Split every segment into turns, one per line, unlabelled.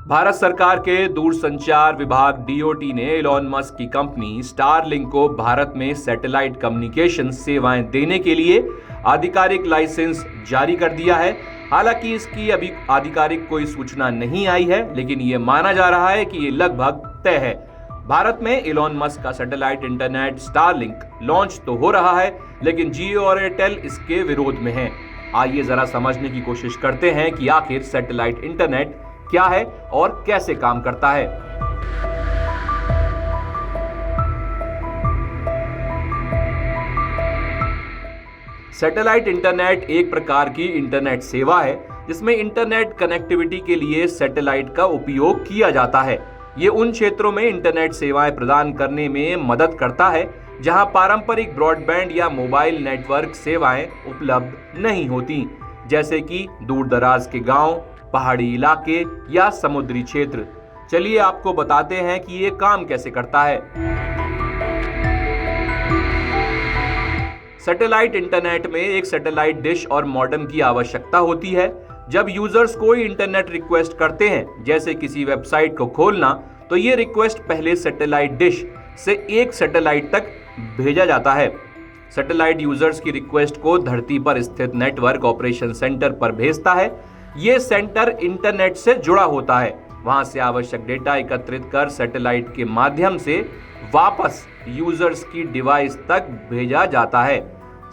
भारत सरकार के दूरसंचार विभाग डीओटी ने एलॉन मस्क की कंपनी स्टारलिंक को भारत में सैटेलाइट कम्युनिकेशन सेवाएं देने के लिए आधिकारिक लाइसेंस जारी कर दिया है। हालांकि इसकी अभी आधिकारिक कोई सूचना नहीं आई है, लेकिन ये माना जा रहा है कि ये लगभग तय है। भारत में एलॉन मस्क का सैटेलाइट इंटरनेट स्टारलिंक लॉन्च तो हो रहा है, लेकिन जियो और एयरटेल इसके विरोध में हैं। आइए जरा समझने की कोशिश करते हैं कि आखिर सैटेलाइट इंटरनेट क्या है और कैसे काम करता है। सैटेलाइट इंटरनेट एक प्रकार की इंटरनेट सेवा है जिसमें इंटरनेट कनेक्टिविटी के लिए सैटेलाइट का उपयोग किया जाता है। ये उन क्षेत्रों में इंटरनेट सेवाएं प्रदान करने में मदद करता है जहां पारंपरिक ब्रॉडबैंड या मोबाइल नेटवर्क सेवाएं उपलब्ध नहीं होती, जैसे कि दूर दराज के गांव, पहाड़ी इलाके या समुद्री क्षेत्र। चलिए आपको बताते हैं कि ये काम कैसे करता है। सैटेलाइट इंटरनेट में एक सैटेलाइट डिश और मॉडेम की आवश्यकता होती है। जब यूजर्स कोई इंटरनेट रिक्वेस्ट करते हैं, जैसे किसी वेबसाइट को खोलना, तो ये रिक्वेस्ट पहले सैटेलाइट डिश से एक सैटेलाइट तक भेजा जाता है। सैटेलाइट यूजर्स की रिक्वेस्ट को धरती पर स्थित नेटवर्क ऑपरेशन सेंटर पर भेजता है। ये सेंटर इंटरनेट से जुड़ा होता है। वहां से आवश्यक डेटा एकत्रित कर सैटेलाइट के माध्यम से वापस यूजर्स की डिवाइस तक भेजा जाता है।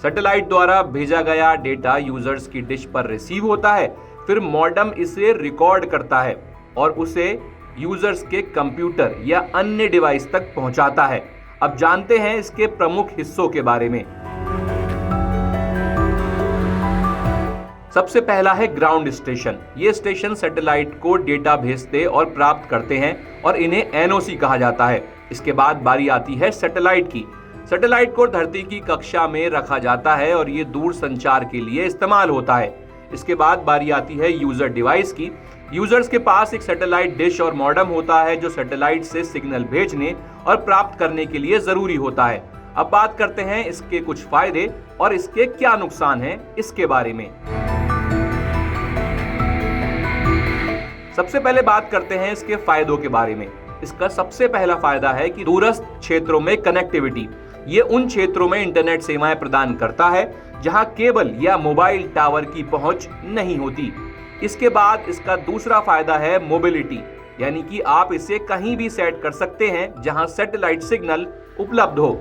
सैटेलाइट द्वारा भेजा गया डेटा यूजर्स की डिश पर रिसीव होता है, फिर मॉडेम इसे रिकॉर्ड करता है और उसे यूजर्स के कंप्यूटर या अन्य डिवाइस तक पहुंचाता है। अब जानते हैं इसके प्रमुख हिस्सों के बारे में। सबसे पहला है ग्राउंड स्टेशन। ये स्टेशन सैटेलाइट को डेटा भेजते और प्राप्त करते हैं और इन्हें एनओसी कहा जाता है। इसके बाद बारी आती है सैटेलाइट की। सैटेलाइट को धरती की कक्षा में रखा जाता है और ये दूर संचार के लिए इस्तेमाल होता है। इसके बाद बारी आती है यूजर डिवाइस की। यूजर्स के पास एक सैटेलाइट डिश और मॉडेम होता है जो सैटेलाइट से सिग्नल भेजने और प्राप्त करने के लिए जरूरी होता है। अब बात करते हैं इसके कुछ फायदे और इसके क्या नुकसान हैं इसके बारे में। सबसे पहले बात करते हैं इसके फायदों के बारे में। इसका सबसे पहला फायदा है कि दूरस्थ क्षेत्रों में कनेक्टिविटी। ये उन क्षेत्रों में इंटरनेट सेवाएं प्रदान करता है जहां केबल या मोबाइल टावर की पहुंच नहीं होती। इसके बाद इसका दूसरा फायदा है मोबिलिटी, यानी कि आप इसे कहीं भी सेट कर सकते हैं जहां सैटेलाइट सिग्नल उपलब्ध हो।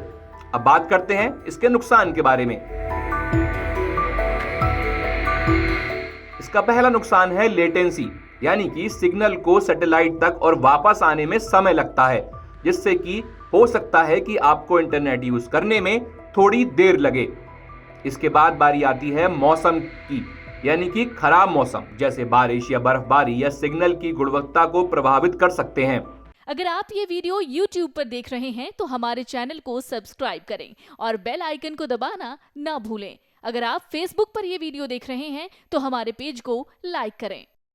अब बात करते हैं इसके नुकसान के बारे में। इसका पहला नुकसान है लेटेंसी, यानी कि सिग्नल को सैटेलाइट तक और वापस आने में समय लगता है, जिससे कि हो सकता है कि आपको इंटरनेट यूज करने में थोड़ी देर लगे। इसके बाद बारी आती है मौसम की, यानी कि खराब मौसम जैसे बारिश या बर्फबारी या सिग्नल की गुणवत्ता को प्रभावित कर सकते हैं।
अगर आप ये वीडियो YouTube पर देख रहे हैं तो हमारे चैनल को सब्सक्राइब करें और बेल आइकन को दबाना ना भूलें। अगर आप Facebook पर ये वीडियो देख रहे हैं तो हमारे पेज को लाइक करें।